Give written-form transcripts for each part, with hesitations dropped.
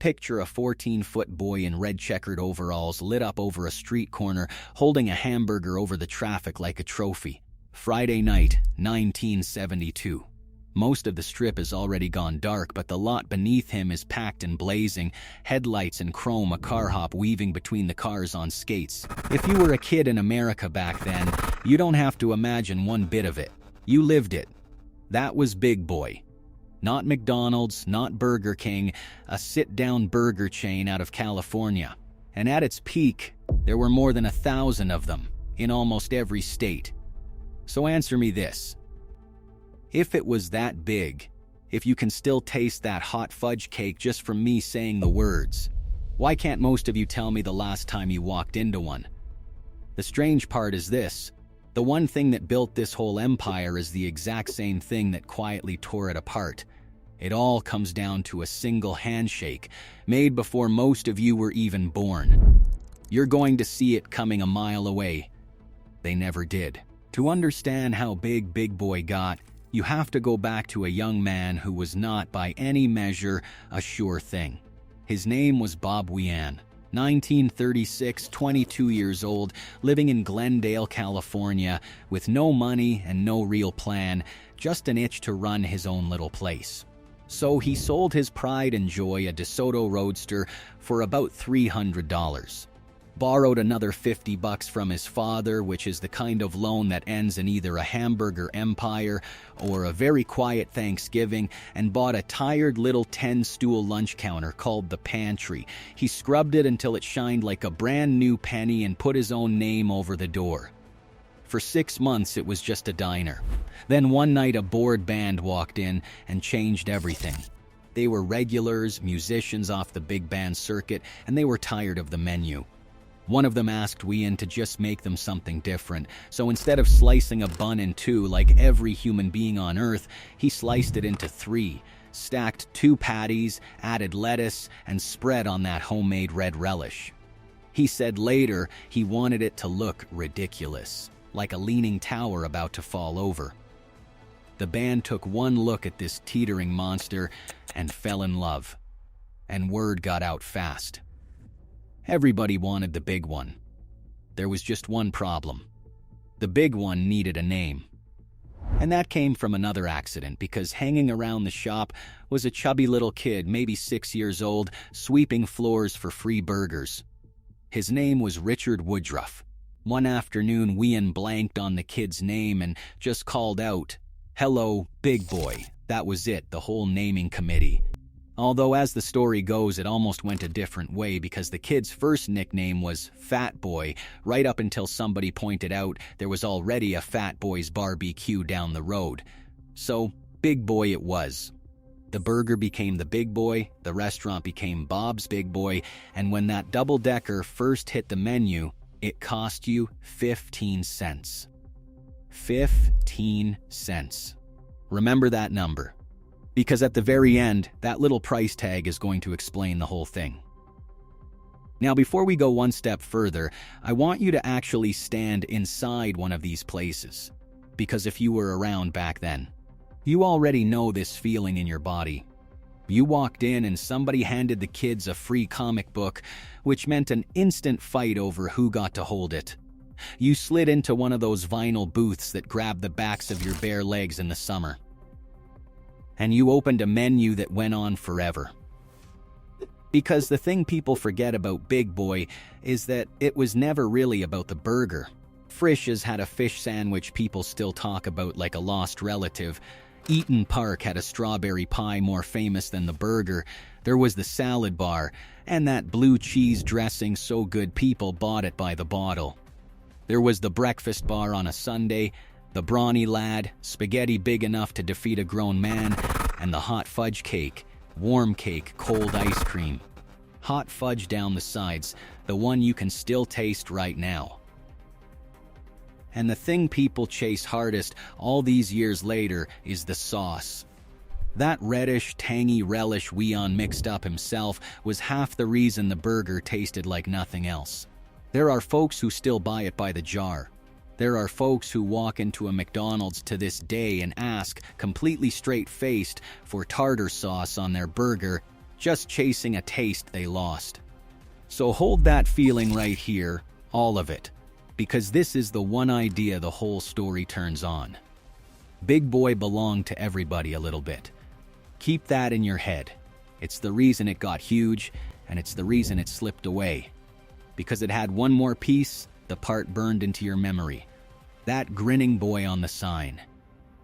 Picture a 14-foot boy in red checkered overalls lit up over a street corner, holding a hamburger over the traffic like a trophy. Friday night, 1972. Most of the strip is already gone dark, but the lot beneath him is packed and blazing, headlights and chrome, a car hop weaving between the cars on skates. If you were a kid in America back then, you don't have to imagine one bit of it. You lived it. That was Big Boy. Not McDonald's, not Burger King, a sit-down burger chain out of California. And at its peak, there were more than 1,000 of them, in almost every state. So answer me this. If it was that big, if you can still taste that hot fudge cake just from me saying the words, why can't most of you tell me the last time you walked into one? The strange part is this. The one thing that built this whole empire is the exact same thing that quietly tore it apart. It all comes down to a single handshake, made before most of you were even born. You're going to see it coming a mile away. They never did. To understand how big Big Boy got, you have to go back to a young man who was not, by any measure, a sure thing. His name was Bob Wian, 1936, 22 years old, living in Glendale, California, with no money and no real plan, just an itch to run his own little place. So he sold his pride and joy, a DeSoto Roadster, for about $300. Borrowed another $50 from his father, which is the kind of loan that ends in either a hamburger empire or a very quiet Thanksgiving, and bought a tired little 10-stool lunch counter called the Pantry. He scrubbed it until it shined like a brand new penny and put his own name over the door. For 6 months, it was just a diner. Then one night, a board band walked in and changed everything. They were regulars, musicians off the big band circuit, and they were tired of the menu. One of them asked Wian to just make them something different, so instead of slicing a bun in two like every human being on earth, he sliced it into 3, stacked 2 patties, added lettuce, and spread on that homemade red relish. He said later he wanted it to look ridiculous, like a leaning tower about to fall over. The band took one look at this teetering monster and fell in love, and word got out fast. Everybody wanted the big one. There was just one problem. The big one needed a name. And that came from another accident, because hanging around the shop was a chubby little kid, maybe 6 years old, sweeping floors for free burgers. His name was Richard Woodruff. One afternoon, Wian blanked on the kid's name and just called out, "Hello, Big Boy." That was it, the whole naming committee. Although as the story goes, it almost went a different way, because the kid's first nickname was Fat Boy, right up until somebody pointed out there was already a Fat Boy's barbecue down the road. So, Big Boy it was. The burger became the Big Boy, the restaurant became Bob's Big Boy, and when that double-decker first hit the menu, it cost you 15 cents. 15 cents. Remember that number. Because at the very end, that little price tag is going to explain the whole thing. Now, before we go one step further, I want you to actually stand inside one of these places. Because if you were around back then, you already know this feeling in your body. You walked in and somebody handed the kids a free comic book, which meant an instant fight over who got to hold it. You slid into one of those vinyl booths that grab the backs of your bare legs in the summer. And you opened a menu that went on forever. Because the thing people forget about Big Boy is that it was never really about the burger. Frisch has had a fish sandwich people still talk about like a lost relative. Eaton Park had a strawberry pie more famous than the burger. There was the salad bar, and that blue cheese dressing so good people bought it by the bottle. There was the breakfast bar on a Sunday, the brawny lad, spaghetti big enough to defeat a grown man, and the hot fudge cake, warm cake, cold ice cream. Hot fudge down the sides, the one you can still taste right now. And the thing people chase hardest all these years later is the sauce. That reddish, tangy relish Wian mixed up himself was half the reason the burger tasted like nothing else. There are folks who still buy it by the jar. There are folks who walk into a McDonald's to this day and ask, completely straight-faced, for tartar sauce on their burger, just chasing a taste they lost. So hold that feeling right here, all of it, because this is the one idea the whole story turns on. Big Boy belonged to everybody a little bit. Keep that in your head. It's the reason it got huge, and it's the reason it slipped away. Because it had one more piece, the part burned into your memory. That grinning boy on the sign.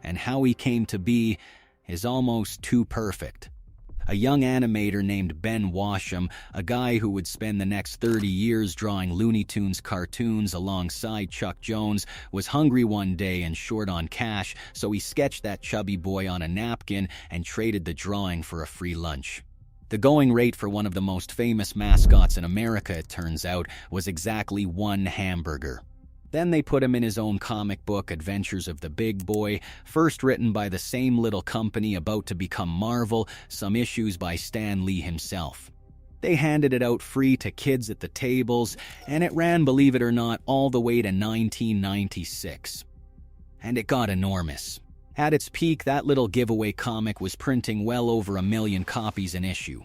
And how he came to be is almost too perfect. A young animator named Ben Washam, a guy who would spend the next 30 years drawing Looney Tunes cartoons alongside Chuck Jones, was hungry one day and short on cash, so he sketched that chubby boy on a napkin and traded the drawing for a free lunch. The going rate for one of the most famous mascots in America, it turns out, was exactly one hamburger. Then they put him in his own comic book, Adventures of the Big Boy, first written by the same little company about to become Marvel, some issues by Stan Lee himself. They handed it out free to kids at the tables, and it ran, believe it or not, all the way to 1996. And it got enormous. At its peak, that little giveaway comic was printing well over 1 million copies an issue,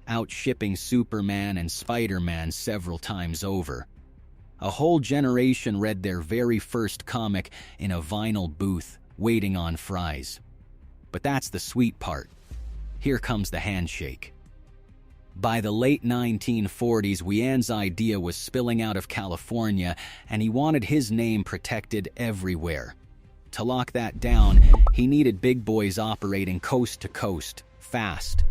outshipping Superman and Spider-Man several times over. A whole generation read their very first comic in a vinyl booth, waiting on fries. But that's the sweet part. Here comes the handshake. By the late 1940s, Wian's idea was spilling out of California, and he wanted his name protected everywhere. To lock that down, he needed big boys operating coast to coast, fast.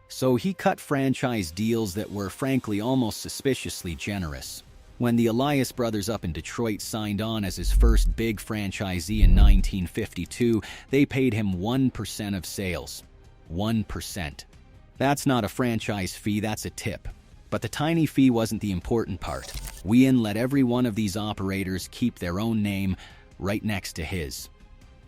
So he cut franchise deals that were, frankly, almost suspiciously generous. When the Elias brothers up in Detroit signed on as his first big franchisee in 1952, they paid him 1% of sales. 1%. That's not a franchise fee, that's a tip. But the tiny fee wasn't the important part. Wian let every one of these operators keep their own name right next to his.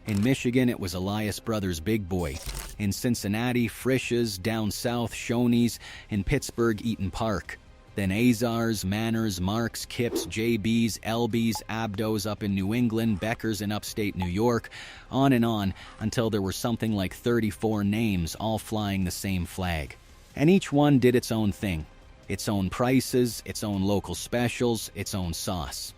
In Michigan, it was Elias Brothers Big Boy. In Cincinnati, Frisch's, down south, Shoney's, in Pittsburgh, Eaton Park. Then Azars, Manners, Marks, Kips, JB's, LB's, Abdo's up in New England, Becker's in upstate New York, on and on, until there were something like 34 names all flying the same flag. And each one did its own thing. Its own prices, its own local specials, its own sauce.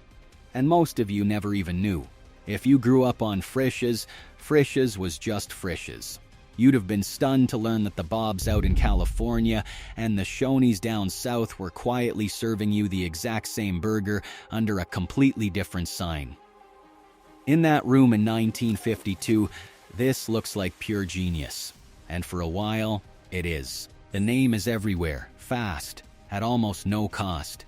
And most of you never even knew. If you grew up on Frisch's, Frisch's was just Frisch's. You'd have been stunned to learn that the Bobs out in California and the Shoney's down south were quietly serving you the exact same burger under a completely different sign. In that room in 1952, this looks like pure genius. And for a while, it is. The name is everywhere, fast, at almost no cost.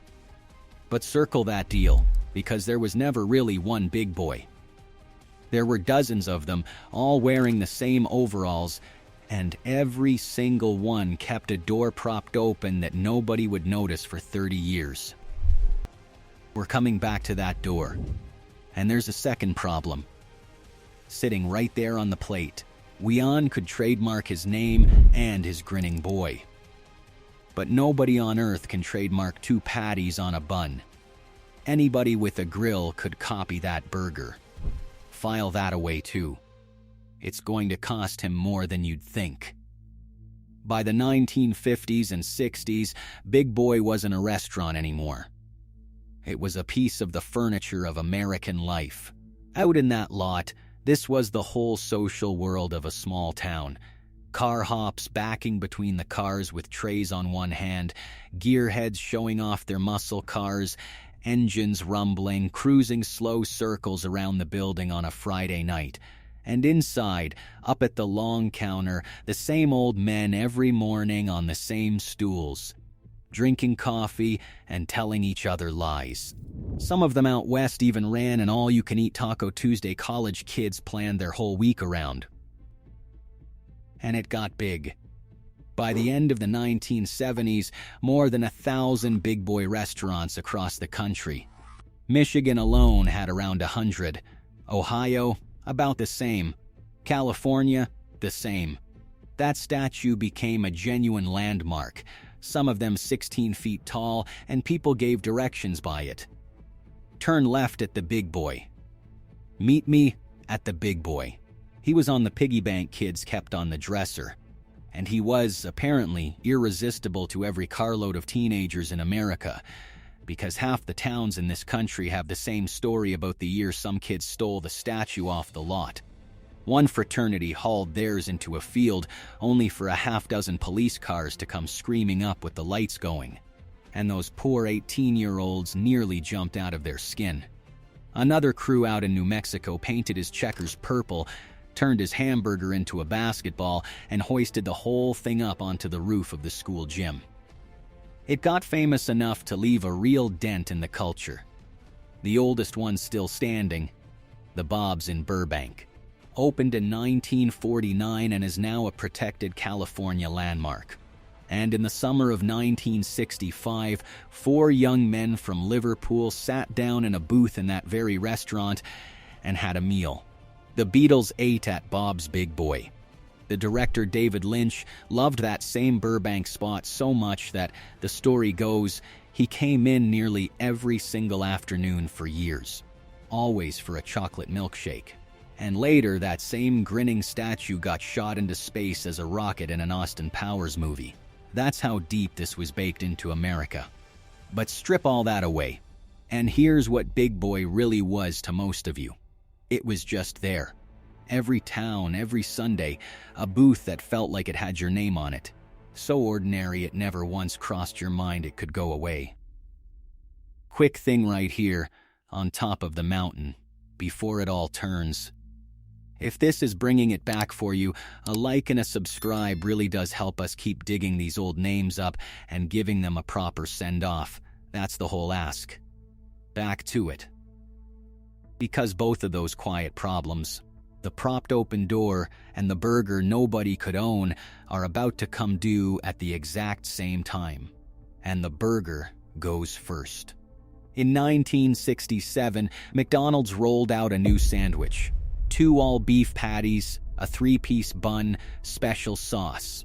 But circle that deal, because there was never really one big boy. There were dozens of them, all wearing the same overalls, and every single one kept a door propped open that nobody would notice for 30 years. We're coming back to that door. And there's a second problem. Sitting right there on the plate, Wian could trademark his name and his grinning boy. But nobody on earth can trademark 2 patties on a bun. Anybody with a grill could copy that burger. File that away too. It's going to cost him more than you'd think. By the 1950s and 60s, Big Boy wasn't a restaurant anymore. It was a piece of the furniture of American life. Out in that lot, this was the whole social world of a small town. Carhops backing between the cars with trays on one hand, gearheads showing off their muscle cars, engines rumbling, cruising slow circles around the building on a Friday night. And inside, up at the long counter, the same old men every morning on the same stools, drinking coffee and telling each other lies. Some of them out west even ran an all-you-can-eat Taco Tuesday college kids planned their whole week around. And it got big. By the end of the 1970s, more than 1,000 big boy restaurants across the country. Michigan alone had around 100. Ohio, about the same. California, the same. That statue became a genuine landmark, some of them 16 feet tall, and people gave directions by it. Turn left at the Big Boy. Meet me at the Big Boy. He was on the piggy bank kids kept on the dresser. And he was, apparently, irresistible to every carload of teenagers in America, because half the towns in this country have the same story about the year some kids stole the statue off the lot. One fraternity hauled theirs into a field only for a half-dozen police cars to come screaming up with the lights going. And those poor 18-year-olds nearly jumped out of their skin. Another crew out in New Mexico painted his checkers purple, turned his hamburger into a basketball, and hoisted the whole thing up onto the roof of the school gym. It got famous enough to leave a real dent in the culture. The oldest one still standing, the Bob's in Burbank. Opened in 1949 and is now a protected California landmark. And in the summer of 1965, 4 young men from Liverpool sat down in a booth in that very restaurant and had a meal. The Beatles ate at Bob's Big Boy. The director David Lynch loved that same Burbank spot so much that, the story goes, he came in nearly every single afternoon for years, always for a chocolate milkshake. And later, that same grinning statue got shot into space as a rocket in an Austin Powers movie. That's how deep this was baked into America. But strip all that away, and here's what Big Boy really was to most of you. It was just there. Every town, every Sunday, a booth that felt like it had your name on it. So ordinary it never once crossed your mind it could go away. Quick thing right here, on top of the mountain, before it all turns. If this is bringing it back for you, a like and a subscribe really does help us keep digging these old names up and giving them a proper send-off. That's the whole ask. Back to it. Because both of those quiet problems, the propped open door and the burger nobody could own, are about to come due at the exact same time. And the burger goes first. In 1967, McDonald's rolled out a new sandwich. 2 all-beef patties, a 3-piece bun, special sauce.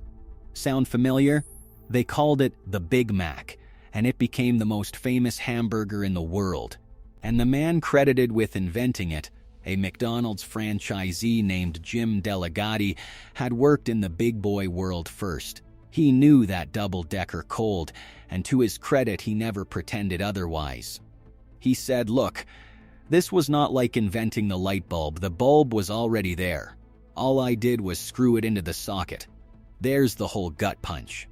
Sound familiar? They called it the Big Mac, and it became the most famous hamburger in the world. And the man credited with inventing it, a McDonald's franchisee named Jim Delegati, had worked in the Big Boy world first. He knew that double-decker cold, and to his credit, he never pretended otherwise. He said, "Look, this was not like inventing the light bulb. The bulb was already there. All I did was screw it into the socket. There's the whole gut punch."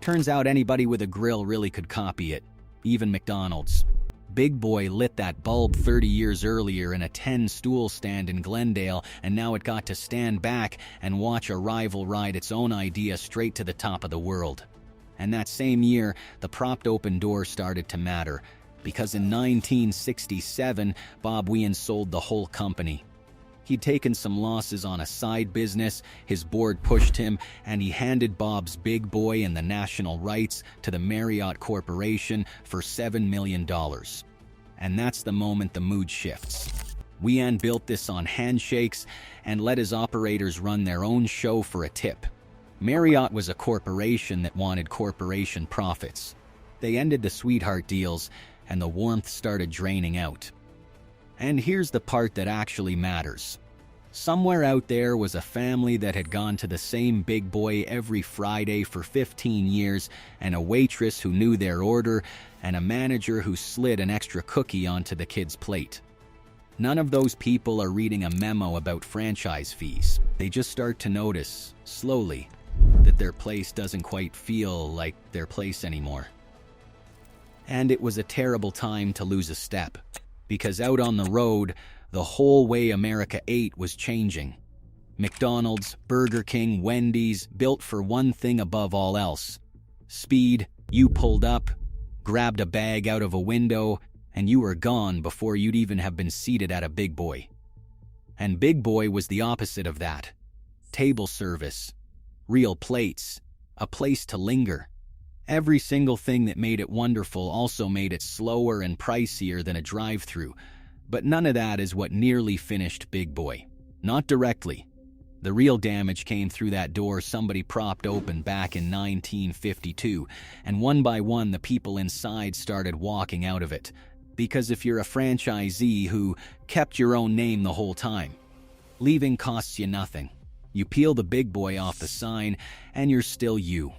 Turns out anybody with a grill really could copy it, even McDonald's. Big Boy lit that bulb 30 years earlier in a 10-stool stand in Glendale, and now it got to stand back and watch a rival ride its own idea straight to the top of the world. And that same year, the propped open door started to matter, because in 1967, Bob Wian sold the whole company. He'd taken some losses on a side business, his board pushed him, and he handed Bob's Big Boy and the national rights to the Marriott Corporation for $7 million. And that's the moment the mood shifts. Wian built this on handshakes and let his operators run their own show for a tip. Marriott was a corporation that wanted corporation profits. They ended the sweetheart deals, and the warmth started draining out. And here's the part that actually matters. Somewhere out there was a family that had gone to the same Big Boy every Friday for 15 years, and a waitress who knew their order, and a manager who slid an extra cookie onto the kid's plate. None of those people are reading a memo about franchise fees. They just start to notice, slowly, that their place doesn't quite feel like their place anymore. And it was a terrible time to lose a step, because out on the road, the whole way America ate was changing. McDonald's, Burger King, Wendy's, built for one thing above all else. Speed. You pulled up, grabbed a bag out of a window, and you were gone before you'd even have been seated at a Big Boy. And Big Boy was the opposite of that. Table service, real plates, a place to linger. Every single thing that made it wonderful also made it slower and pricier than a drive-thru, but none of that is what nearly finished Big Boy. Not directly. The real damage came through that door somebody propped open back in 1952, and one by one the people inside started walking out of it. Because if you're a franchisee who kept your own name the whole time, leaving costs you nothing. You peel the big boy off the sign, and you're still you.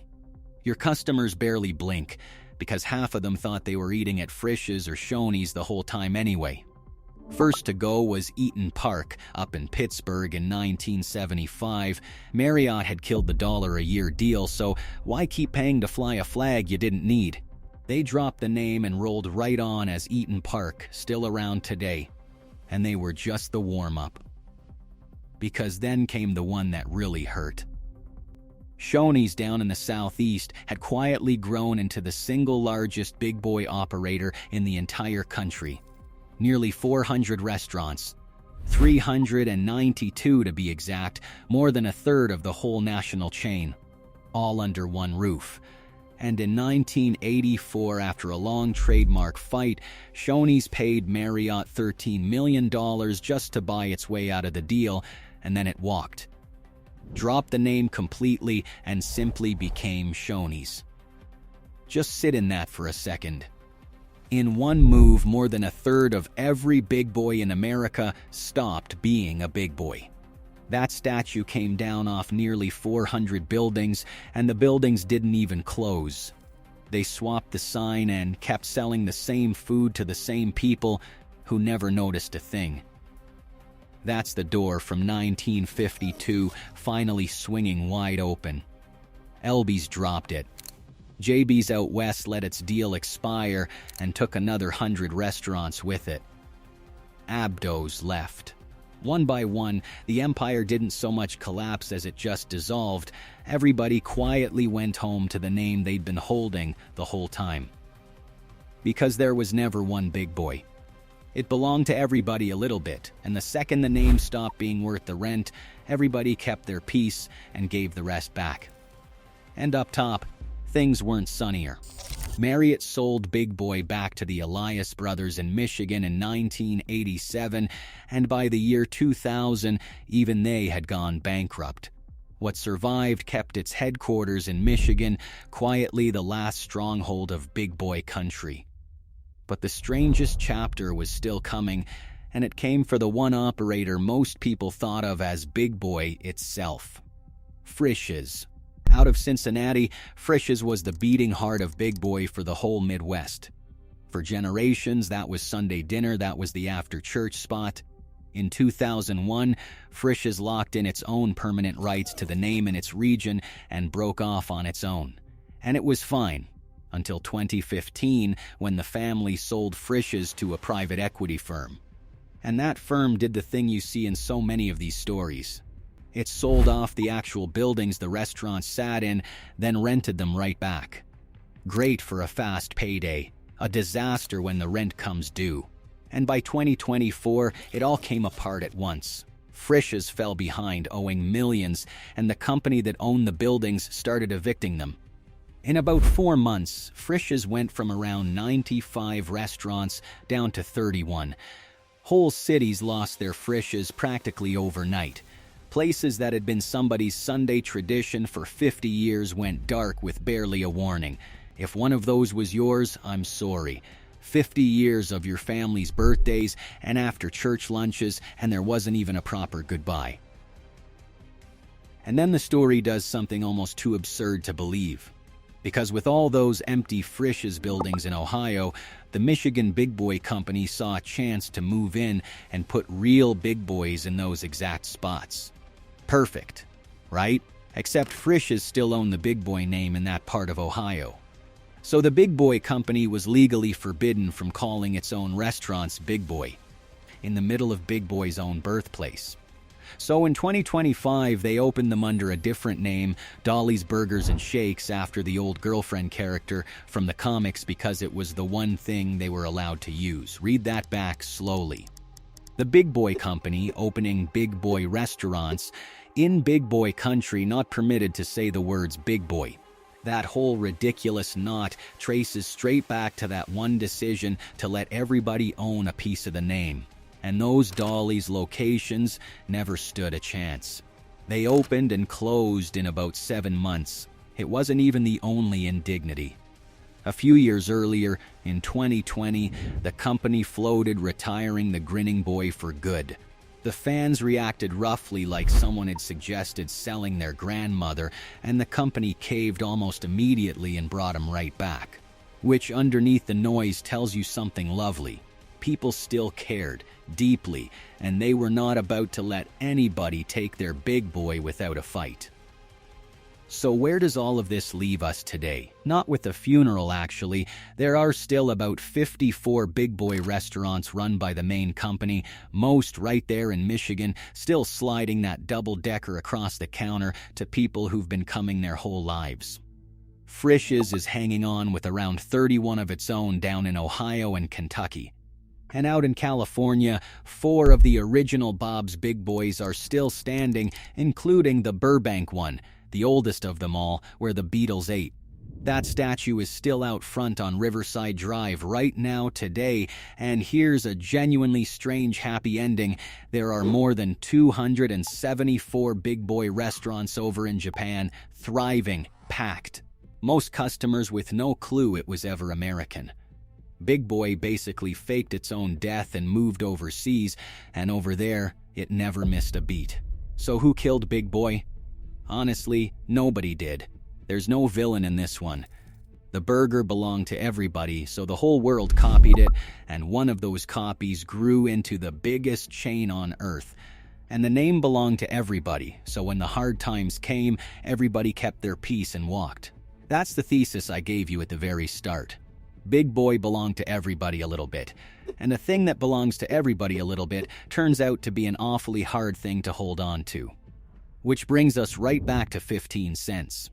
Your customers barely blink, because half of them thought they were eating at Frisch's or Shoney's the whole time anyway. First to go was Eaton Park, up in Pittsburgh in 1975. Marriott had killed the $1-a-year deal, so why keep paying to fly a flag you didn't need? They dropped the name and rolled right on as Eaton Park, still around today. And they were just the warm-up. Because then came the one that really hurt. Shoney's down in the southeast had quietly grown into the single largest big boy operator in the entire country. Nearly 400 restaurants, 392 to be exact, more than a third of the whole national chain, all under one roof. And in 1984, after a long trademark fight, Shoney's paid Marriott $13 million just to buy its way out of the deal, and then it walked. Dropped the name completely and simply became Shoney's. Just sit in that for a second. In one move, more than a third of every big boy in America stopped being a big boy. That statue came down off nearly 400 buildings, and the buildings didn't even close. They swapped the sign and kept selling the same food to the same people who never noticed a thing. That's the door from 1952 finally swinging wide open. Elby's dropped it. JB's out west let its deal expire and took another 100 restaurants with it. Abdo's left. One by one, the empire didn't so much collapse as it just dissolved. Everybody quietly went home to the name they'd been holding the whole time. Because there was never one big boy. It belonged to everybody a little bit, and the second the name stopped being worth the rent, everybody kept their peace and gave the rest back. And up top, things weren't sunnier. Marriott sold Big Boy back to the Elias brothers in Michigan in 1987, and by the year 2000, even they had gone bankrupt. What survived kept its headquarters in Michigan, quietly the last stronghold of Big Boy country. But the strangest chapter was still coming, and it came for the one operator most people thought of as Big Boy itself. Frisch's. Out of Cincinnati, Frisch's was the beating heart of Big Boy for the whole Midwest. For generations, that was Sunday dinner, that was the after-church spot. In 2001, Frisch's locked in its own permanent rights to the name in its region and broke off on its own. And it was fine. Until 2015, when the family sold Frisch's to a private equity firm. And that firm did the thing you see in so many of these stories. It sold off the actual buildings the restaurants sat in, then rented them right back. Great for a fast payday, a disaster when the rent comes due. And by 2024, it all came apart at once. Frisch's fell behind, owing millions, and the company that owned the buildings started evicting them. In about 4 months, Frisch's went from around 95 restaurants down to 31. Whole cities lost their Frisch's practically overnight. Places that had been somebody's Sunday tradition for 50 years went dark with barely a warning. If one of those was yours, I'm sorry. 50 years of your family's birthdays and after church lunches, and there wasn't even a proper goodbye. And then the story does something almost too absurd to believe. Because with all those empty Frisch's buildings in Ohio, the Michigan Big Boy Company saw a chance to move in and put real big boys in those exact spots. Perfect, right? Except Frisch's still owned the Big Boy name in that part of Ohio. So the Big Boy Company was legally forbidden from calling its own restaurants Big Boy, in the middle of Big Boy's own birthplace. So in 2025, they opened them under a different name, Dolly's Burgers and Shakes, after the old girlfriend character from the comics, because it was the one thing they were allowed to use. Read that back slowly. The Big Boy Company opening Big Boy restaurants in Big Boy country, not permitted to say the words Big Boy. That whole ridiculous knot traces straight back to that one decision to let everybody own a piece of the name. And those Dolly's locations never stood a chance. They opened and closed in about 7 months. It wasn't even the only indignity. A few years earlier, in 2020, the company floated retiring the Grinning Boy for good. The fans reacted roughly like someone had suggested selling their grandmother, and the company caved almost immediately and brought him right back. Which underneath the noise tells you something lovely. People still cared, deeply, and they were not about to let anybody take their big boy without a fight. So where does all of this leave us today? Not with a funeral, actually. There are still about 54 big boy restaurants run by the main company, most right there in Michigan, still sliding that double-decker across the counter to people who've been coming their whole lives. Frisch's is hanging on with around 31 of its own down in Ohio and Kentucky. And out in California, 4 of the original Bob's Big Boys are still standing, including the Burbank one, the oldest of them all, where the Beatles ate. That statue is still out front on Riverside Drive right now today, and here's a genuinely strange happy ending. There are more than 274 big boy restaurants over in Japan, thriving, packed. Most customers with no clue it was ever American. Big Boy basically faked its own death and moved overseas, and over there, it never missed a beat. So who killed Big Boy? Honestly, nobody did. There's no villain in this one. The burger belonged to everybody, so the whole world copied it, and one of those copies grew into the biggest chain on earth. And the name belonged to everybody, so when the hard times came, everybody kept their peace and walked. That's the thesis I gave you at the very start. Big Boy belonged to everybody a little bit, and a thing that belongs to everybody a little bit turns out to be an awfully hard thing to hold on to. Which brings us right back to 15 cents.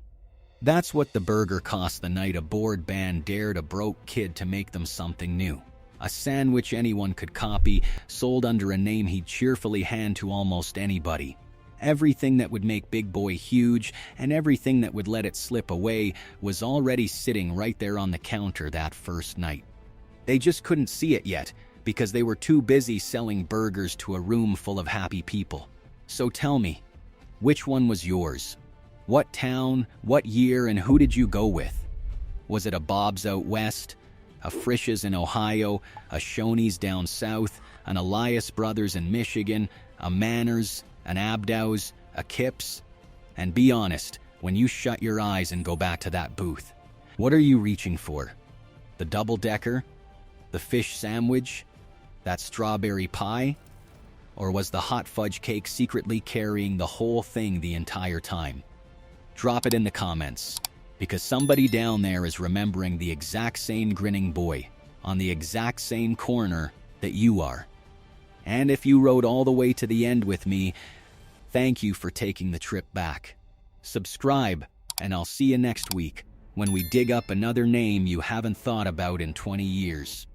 That's what the burger cost the night a bored band dared a broke kid to make them something new. A sandwich anyone could copy, sold under a name he'd cheerfully hand to almost anybody. Everything that would make Big Boy huge and everything that would let it slip away was already sitting right there on the counter that first night. They just couldn't see it yet because they were too busy selling burgers to a room full of happy people. So tell me, which one was yours? What town, what year, and who did you go with? Was it a Bob's out west, a Frisch's in Ohio, a Shoney's down south, an Elias Brothers in Michigan, a Manners, an Abdow's, a Kip's? And be honest, when you shut your eyes and go back to that booth, what are you reaching for? The double-decker? The fish sandwich? That strawberry pie? Or was the hot fudge cake secretly carrying the whole thing the entire time? Drop it in the comments, because somebody down there is remembering the exact same grinning boy on the exact same corner that you are. And if you rode all the way to the end with me, thank you for taking the trip back. Subscribe, and I'll see you next week when we dig up another name you haven't thought about in 20 years.